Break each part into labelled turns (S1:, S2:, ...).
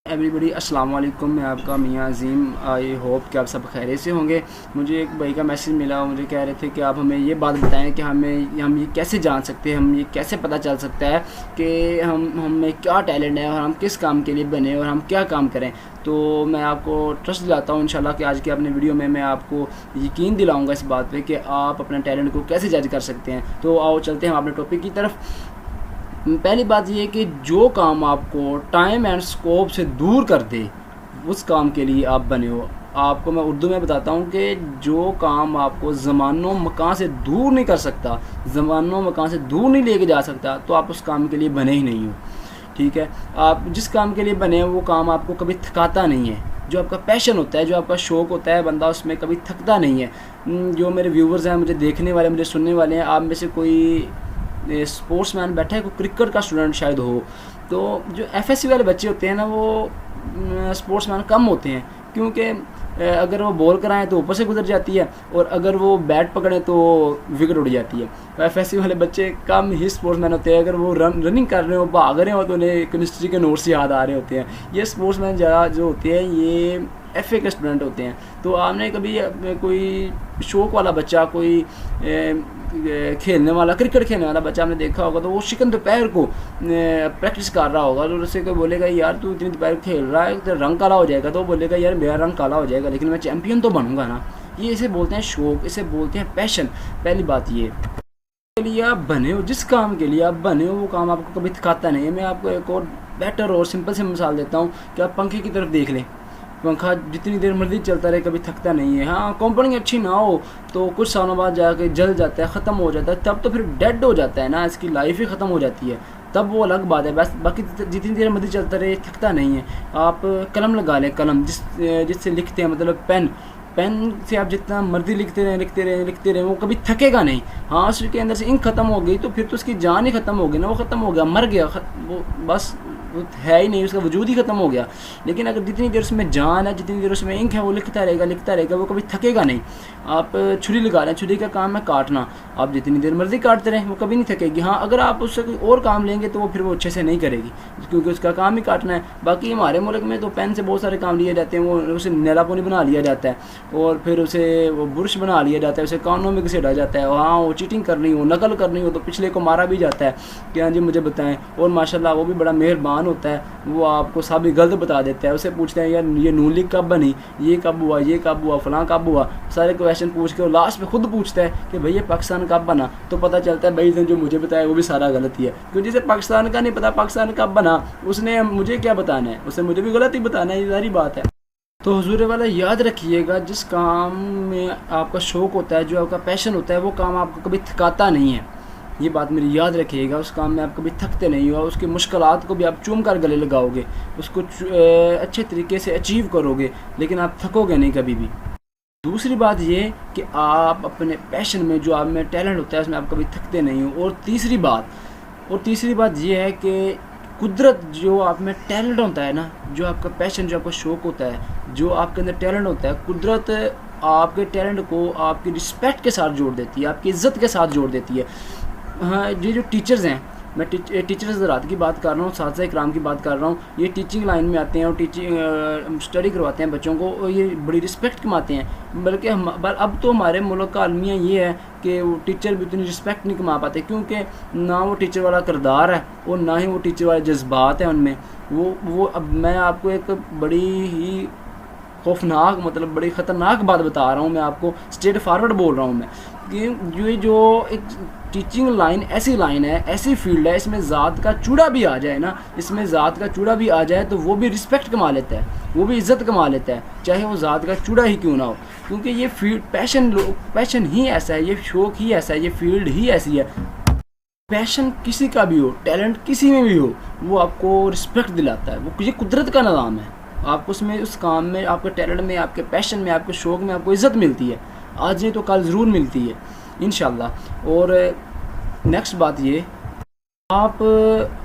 S1: Everybody अस्सलाम वालेकुम। मैं आपका मियाँ अज़ीम। आई होप कि आप सब खैरियत से होंगे। मुझे एक भाई का मैसेज मिला, मुझे कह रहे थे कि आप हमें ये बात बताएं कि हम ये कैसे जान सकते हैं, हम ये कैसे पता चल सकता है कि हमें क्या टैलेंट है और हम किस काम के लिए बने और हम क्या काम करें। तो मैं आपको ट्रस्ट दिलाता हूँ इंशाल्लाह कि आज की अपने वीडियो में मैं आपको यकीन दिलाऊँगा इस बात पर कि आप अपने टैलेंट को कैसे जज कर सकते हैं। तो आओ चलते हैं अपने टॉपिक की तरफ। पहली बात ये है कि जो काम आपको टाइम एंड स्कोप से दूर कर दे उस काम के लिए आप बने हो। आपको मैं उर्दू में बताता हूँ कि जो काम आपको ज़मानो मकान से दूर नहीं कर सकता, ज़मानो मकान से दूर नहीं लेके जा सकता, तो आप उस काम के लिए बने ही नहीं हो। ठीक है, आप जिस काम के लिए बने हो वो काम आपको कभी थकाता नहीं है। जो आपका पैशन होता है, जो आपका शौक़ होता है, बंदा उसमें कभी थकता नहीं है। जो मेरे व्यूवर्स हैं, मुझे देखने वाले, मुझे सुनने वाले हैं, आप में से कोई स्पोर्ट्स मैन बैठा है, कोई क्रिकेट का स्टूडेंट शायद हो, तो जो एफएससी वाले बच्चे होते हैं ना, वो स्पोर्ट्स मैन कम होते हैं, क्योंकि अगर वो बॉल कराएं तो ऊपर से गुजर जाती है और अगर वो बैट पकड़ें तो विकेट उड़ जाती है। तो एफएससी वाले बच्चे कम ही स्पोर्ट्स मैन होते हैं। अगर वो रनिंग कर रहे हो, भाग रहे हो, तो उन्हें केमिस्ट्री के नोट्स याद आ रहे होते हैं। ये स्पोर्ट्स मैन ज़्यादा जो होते हैं ये एफए के स्टूडेंट होते हैं। तो आपने कभी कोई शौक़ वाला बच्चा, कोई खेलने वाला, क्रिकेट खेलने वाला बच्चा आपने देखा होगा, तो वो चिकन दोपहर को प्रैक्टिस कर रहा होगा, तो उससे कोई बोलेगा यार तू इतनी दोपहर खेल रहा है तो रंग काला हो जाएगा, तो वो बोलेगा यार मेरा रंग काला हो जाएगा लेकिन मैं चैम्पियन तो बनूंगा ना। ये इसे बोलते हैं शौक़, इसे बोलते हैं पैशन। पहली बात ये के लिए आप बने हो, जिस काम के लिए आप बने हो वो काम आपको कभी थकाता नहीं है। मैं आपको एक और बेटर और सिंपल सी मिसाल देता हूँ कि आप पंखे की तरफ देख लें। पंखा जितनी देर मर्जी चलता रहे कभी थकता नहीं है। हाँ, कंपनी अच्छी ना हो तो कुछ सालों बाद जाके जल जाता है, ख़त्म हो जाता है, तब तो फिर डेड हो जाता है ना, इसकी लाइफ ही ख़त्म हो जाती है, तब वो अलग बात है। बस बाकी जितनी देर मर्जी चलता रहे थकता नहीं है। आप कलम लगा लें, कलम जिससे लिखते हैं, मतलब पेन से आप जितना मर्जी लिखते रहें वो कभी थकेगा नहीं। हाँ, उसके अंदर से इंक ख़त्म हो गई तो फिर तो उसकी जान ही ख़त्म हो गई ना, वो ख़त्म हो गया, मर गया, वो बस वो है ही नहीं, उसका वजूद ही ख़त्म हो गया। लेकिन अगर जितनी देर उसमें जान है, जितनी देर उसमें इंक है, वो लिखता रहेगा, वो कभी थकेगा नहीं। आप छुरी लगा लें, छुरी का काम है काटना, आप जितनी देर मर्जी काटते रहें वो कभी नहीं थकेगी। हाँ, अगर आप उससे कोई और काम लेंगे तो वो फिर वो अच्छे से नहीं करेगी, क्योंकि उसका काम ही काटना है। बाकी हमारे मुल्क में तो पेन से बहुत सारे काम लिए जाते हैं, वो उसे नैलापोनी बना लिया जाता है और फिर उसे वो बुरश बना लिया जाता है, उसे कानों में घसीटा जाता है। हाँ, वो चीटिंग करनी हो, नकल करनी हो तो पिछले को मारा भी जाता है कि हाँ जी मुझे बताएं, और माशाल्लाह वो भी बड़ा मेहरबान होता है, वो आपको सब गलत बता देता है। उसे पूछते हैं यार ये नून लीग कब बनी, ये कब हुआ, फलां कब हुआ, सारे क्वेश्चन पूछ के और लास्ट में खुद पूछता है कि भैया पाकिस्तान कब बना, तो पता चलता है भाई जो मुझे बताया वो भी सारा गलत ही है, क्योंकि जिसे पाकिस्तान का नहीं पता पाकिस्तान कब बना, उसने मुझे क्या बताना है, उसे मुझे भी गलत ही बताना है, ये सारी बात है। तो हुजूर वाला याद रखिएगा, जिस काम में आपका शौक़ होता है, जो आपका पैशन होता है, वो काम आपको कभी थकाता नहीं है। ये बात मेरी याद रखिएगा, उस काम में आप कभी थकते नहीं हो, उसकी मुश्किलात को भी आप चूम कर गले लगाओगे, उसको अच्छे तरीके से अचीव करोगे, लेकिन आप थकोगे नहीं कभी भी। दूसरी बात ये कि आप अपने पैशन में, जो आप में टैलेंट होता है, उसमें आप कभी थकते नहीं हो। और तीसरी बात ये है कि कुदरत, जो आप में टैलेंट होता है ना, जो आपका पैशन, जो आपका शौक़ होता है, जो आपके अंदर टैलेंट होता है, कुदरत आपके टैलेंट को आपकी रिस्पेक्ट के साथ जोड़ देती है, आपकी इज़्ज़त के साथ जोड़ देती है। हाँ, ये जो टीचर्स हैं, मैं टीचर्स हज़रात की बात कर रहा हूँ, साथी इकराम की बात कर रहा हूँ, ये टीचिंग लाइन में आते हैं और टीचिंग स्टडी करवाते हैं बच्चों को, और ये बड़ी रिस्पेक्ट कमाते हैं। बल्कि अब तो हमारे मुल्क का अलमिया ये है कि वो टीचर भी उतनी रिस्पेक्ट नहीं कमा पाते, क्योंकि ना वो टीचर वाला किरदार है और ना ही वो टीचर वाले जज्बात हैं उनमें। वो अब मैं आपको एक बड़ी ही खौफनाक, मतलब बड़ी ख़तरनाक बात बता रहा हूँ, मैं आपको स्ट्रेट फारवर्ड बोल रहा हूँ मैं, कि ये जो एक टीचिंग लाइन ऐसी लाइन है, ऐसी फील्ड है, इसमें ज़ात का चूड़ा भी आ जाए ना, इसमें ज़ात का चूड़ा भी आ जाए तो वो भी रिस्पेक्ट कमा लेता है, वो भी इज़्ज़त कमा लेता है, चाहे वो ज़ात का चूड़ा ही क्यों ना हो, क्योंकि ये फील्ड पैशन ही ऐसा है, ये शौक़ ही ऐसा है, ये फील्ड ही ऐसी है। पैशन किसी का भी हो, टैलेंट किसी में भी हो, वो आपको रिस्पेक्ट दिलाता है, वो ये कुदरत का निज़ाम है। आपको उसमें, उस काम में, आपके टैलेंट में, आपके पैशन में, आपके शौक़ में आपको इज़्ज़त मिलती है, आज नहीं तो कल ज़रूर मिलती है इंशाल्लाह। और नेक्स्ट बात ये, आप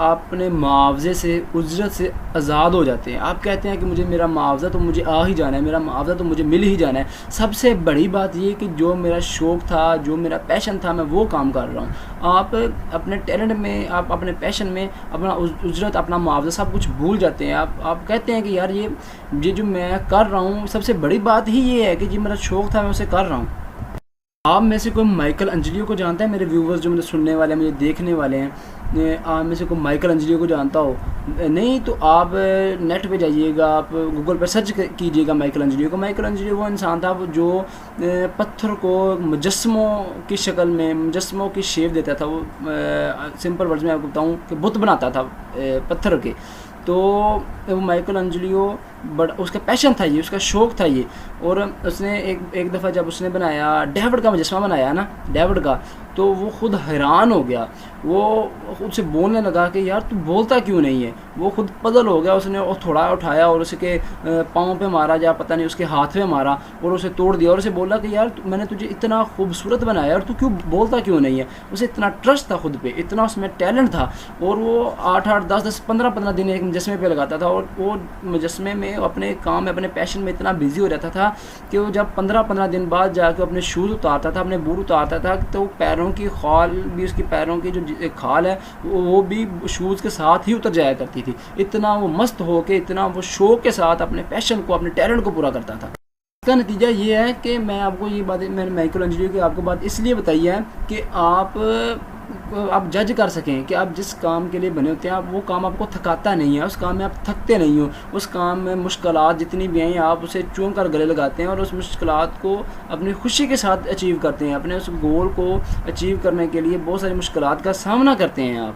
S1: अपने मुआवज़े से, उजरत से आज़ाद हो जाते हैं। आप कहते हैं कि मुझे मेरा मुआवज़ा तो मुझे आ ही जाना है, मेरा मुआवज़ा तो मुझे मिल ही जाना है। सबसे बड़ी बात ये कि जो मेरा शौक़ था, जो मेरा पैशन था, मैं वो काम कर रहा हूँ। आप अपने टैलेंट में, आप अपने पैशन में अपना उजरत, अपना मुआवज़ा सब कुछ भूल जाते हैं। आप कहते हैं कि यार ये जो मैं कर रहा हूँ, सबसे बड़ी बात ही ये है कि ये मेरा शौक़ था, मैं उसे कर रहा हूँ। आप में से कोई माइकल एंजेलियो को जानता है? मेरे व्यूवर्स जो मुझे सुनने वाले हैं, मुझे देखने वाले हैं, आप में से कोई माइकल एंजेलियो को जानता हो? नहीं तो आप नेट पे जाइएगा, आप गूगल पर सर्च कीजिएगा माइकल एंजेलियो को। माइकल एंजेलियो वो इंसान था जो पत्थर को मुजस्मों की शक्ल में, मुजस्मों की शेप देता था। वो सिंपल वर्ड्स में आपको बताऊँ कि बुत बनाता था पत्थर के। तो वो माइकल एंजेलियो बड़ा उसका पैशन था ये, उसका शौक़ था ये। और उसने एक दफ़ा जब उसने बनाया डेविड का मुजस्मा बनाया ना, डेविड का, तो वो ख़ुद हैरान हो गया। वो खुद से बोलने लगा कि यार तू बोलता क्यों नहीं है। वो खुद पजल हो गया। उसने थोड़ा उठाया और उसके पाँव पे मारा, या पता नहीं उसके हाथ पे मारा, और उसे तोड़ दिया। और उसे बोला कि यार मैंने तुझे इतना खूबसूरत बनाया और तू क्यों बोलता क्यों नहीं है। उसे इतना ट्रस्ट था खुद पे, इतना उसमें टैलेंट था। और वो 8-8, 10-10, 15-15 दिन एक मुजस्मे पे लगाता था। और वो मुजस्मे में, अपने काम में, अपने पैशन में इतना बिजी हो रहता था कि वो जब 15-15 दिन बाद जाकर अपने शूज़ उतारता था, अपने बूट उतारता था, तो पैरों की खाल भी, उसकी पैरों की जो खाल है वो भी शूज़ के साथ ही उतर जाया करती थी। इतना वो मस्त हो के, इतना वो शौक़ के साथ अपने पैशन को, अपने टैलेंट को पूरा करता था। इसका नतीजा ये है कि मैं आपको ये बात, मैंने माइकल एंजेलियो की आपको बात इसलिए बताई है कि आप जज कर सकें कि आप जिस काम के लिए बने होते हैं, आप वो काम आपको थकाता नहीं है, उस काम में आप थकते नहीं हो। उस काम में मुश्किलात जितनी भी हैं, आप उसे चूम कर गले लगाते हैं और उस मुश्किलात को अपनी खुशी के साथ अचीव करते हैं। अपने उस गोल को अचीव करने के लिए बहुत सारी मुश्किलात का सामना करते हैं आप।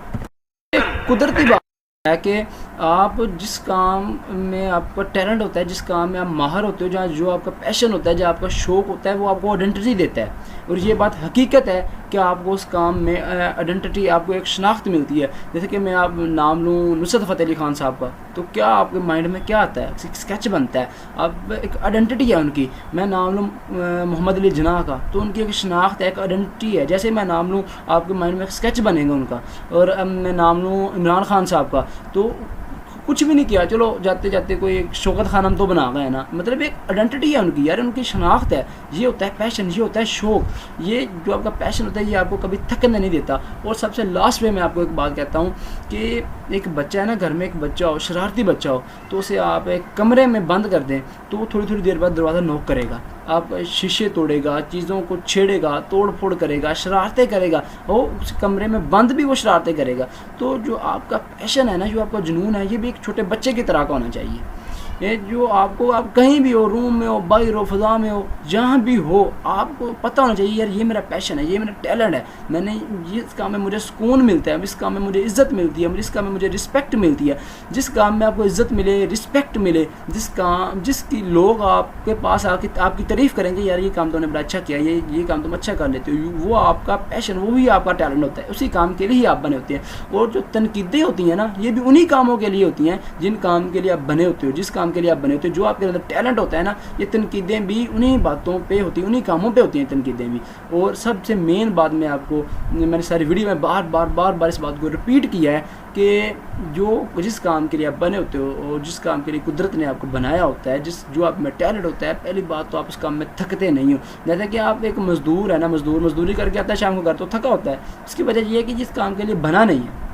S1: कुदरती बात है कि आप जिस काम में आपका टैलेंट होता है, जिस काम में आप माहिर होते हो, जहाँ जो आपका पैशन होता है, जो आपका शौक़ होता है, वो आपको आइडेंटिटी देता है। और ये बात हकीकत है कि आपको उस काम में आइडेंटिटी, आपको एक शनाख्त मिलती है। जैसे कि मैं आप नाम लूँ नुसरत फ़तेह अली ख़ान साहब का, तो क्या आपके माइंड में क्या आता है? स्केच बनता है, आप एक आइडेंटिटी है उनकी। मैं नाम लूँ मोहम्मद अली जिन्ना का, तो उनकी एक शनाख्त है, एक आइडेंटिटी है। जैसे मैं नाम लूँ, आपके माइंड में एक स्केच बनेगा उनका। और मैं नाम लूँ इमरान खान साहब का, तो कुछ भी नहीं किया, चलो जाते जाते कोई एक शौकत खानम तो बना गए ना, मतलब एक आइडेंटिटी है उनकी, यार उनकी शनाख्त है। ये होता है पैशन, ये होता है शौक़। ये जो आपका पैशन होता है, ये आपको कभी थकने नहीं देता। और सबसे लास्ट में मैं आपको एक बात कहता हूँ कि एक बच्चा है ना, घर में एक बच्चा हो, शरारती बच्चा हो, तो उसे आप एक कमरे में बंद कर दें, तो वो थोड़ी थोड़ी देर बाद दरवाज़ा नॉक करेगा, आप शीशे तोड़ेगा, चीज़ों को छेड़ेगा, तोड़ फोड़ करेगा, शरारतें करेगा, और उस कमरे में बंद भी वो शरारतें करेगा। तो जो आपका पैशन है ना, जो आपका जुनून है, ये भी एक छोटे बच्चे की तरह का होना चाहिए। ये जो आपको, आप कहीं भी हो, रूम में हो, बाहर हो, फ़ज़ा में हो, जहाँ भी हो, आपको पता होना चाहिए यार ये मेरा पैशन है, ये मेरा टैलेंट है। मैंने ये इस काम में मुझे सुकून मिलता है, इस काम में मुझे इज़्ज़त मिलती है, इस काम में मुझे रिस्पेक्ट मिलती है। जिस काम में आपको इज़्ज़त मिले, रिस्पेक्ट मिले, जिसकी लोग आपके पास आके आपकी तारीफ़ करेंगे, यार ये काम तुमने बड़ा अच्छा किया, ये काम तुम अच्छा कर लेते हो, वो आपका पैशन, वो ही आपका टैलेंट होता है। उसी काम के लिए ही आप बने होते हैं। और जो तनकीदें होती हैं ना, ये भी उन्हीं कामों के लिए होती हैं जिन काम के लिए आप बने होते हो, जिस काम के लिए आप बने होते हो। जो आपके अंदर टैलेंट होता है ना, ये तनकीदें भी उन्हीं बातों पे होती हैं, उन्हीं कामों पे होती हैं तनकीदें भी। और सबसे मेन बात मैं आपको, मैंने सारी वीडियो में बार बार इस बात को रिपीट किया है कि जिस काम के लिए आप बने होते हो और जिस काम के लिए कुदरत ने आपको बनाया होता है, जो आप में टैलेंट होता है, पहली बात तो आप उस काम में थकते नहीं हो। जैसे कि आप एक मज़दूर है ना, मज़दूरी करके आता है, शाम को घर तो थका होता है। उसकी वजह ये है कि जिस काम के लिए बना नहीं है,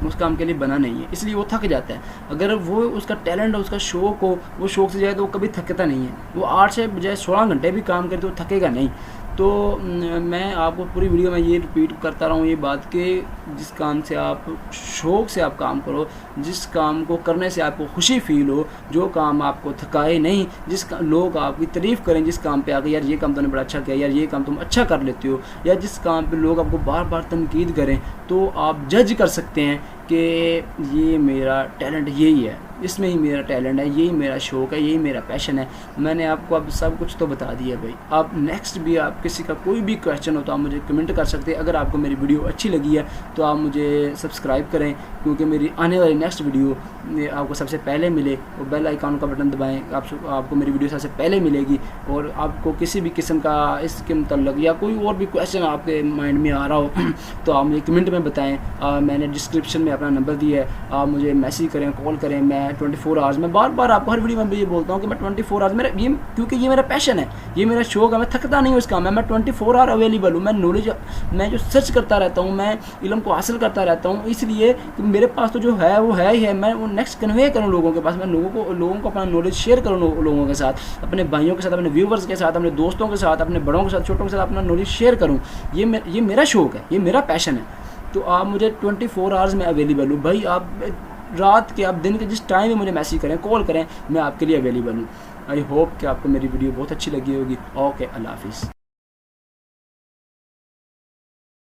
S1: उस काम के लिए बना नहीं है, इसलिए वो थक जाता है। अगर वो उसका टैलेंट हो, उसका शौक़ हो, वो शौक़ से जाए तो वो कभी थकता नहीं है। वो 8 से बजाय 16 घंटे भी काम करे तो थकेगा नहीं। तो मैं आपको पूरी वीडियो में ये रिपीट करता रहा हूँ ये बात कि जिस काम से आप शौक़ से आप काम करो, जिस काम को करने से आपको खुशी फील हो, जो काम आपको थकाए नहीं, लोग आपकी तारीफ़ करें जिस काम पे आके, यार ये काम तुमने बड़ा अच्छा किया, यार ये काम तुम अच्छा कर लेते हो, या जिस काम पे लोग आपको बार बार तनकीद करें, तो आप जज कर सकते हैं कि ये मेरा टैलेंट यही है। इसमें ही मेरा टैलेंट है, यही मेरा शौक़ है, यही मेरा पैशन है। मैंने आपको अब सब कुछ तो बता दिया भाई। आप नेक्स्ट भी आप किसी का कोई भी क्वेश्चन हो तो आप मुझे कमेंट कर सकते हैं। अगर आपको मेरी वीडियो अच्छी लगी है तो आप मुझे सब्सक्राइब करें, क्योंकि मेरी आने वाली नेक्स्ट वीडियो आपको सबसे पहले मिले, और बेल आइकॉन का बटन दबाएं, आपको मेरी वीडियो सबसे पहले मिलेगी। और आपको किसी भी किस्म का इसके मतलब या कोई और भी क्वेश्चन आपके माइंड में आ रहा हो तो आप मुझे कमेंट में बताएं। मैंने डिस्क्रिप्शन में अपना नंबर दिया है, आप मुझे मैसेज करें, कॉल करें। मैं 24 आवर्स में बार बार आपको हर वीडियो में ये बोलता हूँ कि मैं 24 आवर्स मेरा ये, क्योंकि ये मेरा पैशन है, ये मेरा शौक़ है, मैं थकता नहीं हूँ इस काम में। मैं 24 आवर अवेलेबल हूँ। मैं नॉलेज, मैं जो सर्च करता रहता हूँ, मैं इल्म को हासिल करता रहता हूँ, इसलिए कि मेरे पास तो जो है वो है ही है। मैं वो नेक्स्ट कन्वे करूँ लोगों के पास, मैं लोगों को अपना नॉलेज शेयर करूँ लोगों के साथ, अपने भाइयों के साथ, अपने व्यूवर्स के साथ, अपने दोस्तों के साथ, अपने बड़ों के साथ, छोटों के साथ अपना नॉलेज शेयर करूँ। ये मेरा शौक़ है, ये मेरा पैशन है। तो आप मुझे 24 आवर्स में अवेलेबल हूँ भाई। आप रात के, आप दिन के जिस टाइम में मुझे मैसेज करें, कॉल करें, मैं आपके लिए अवेलेबल हूँ। आई होप कि आपको मेरी वीडियो बहुत अच्छी लगी होगी। ओके, अल्लाह हाफिज़।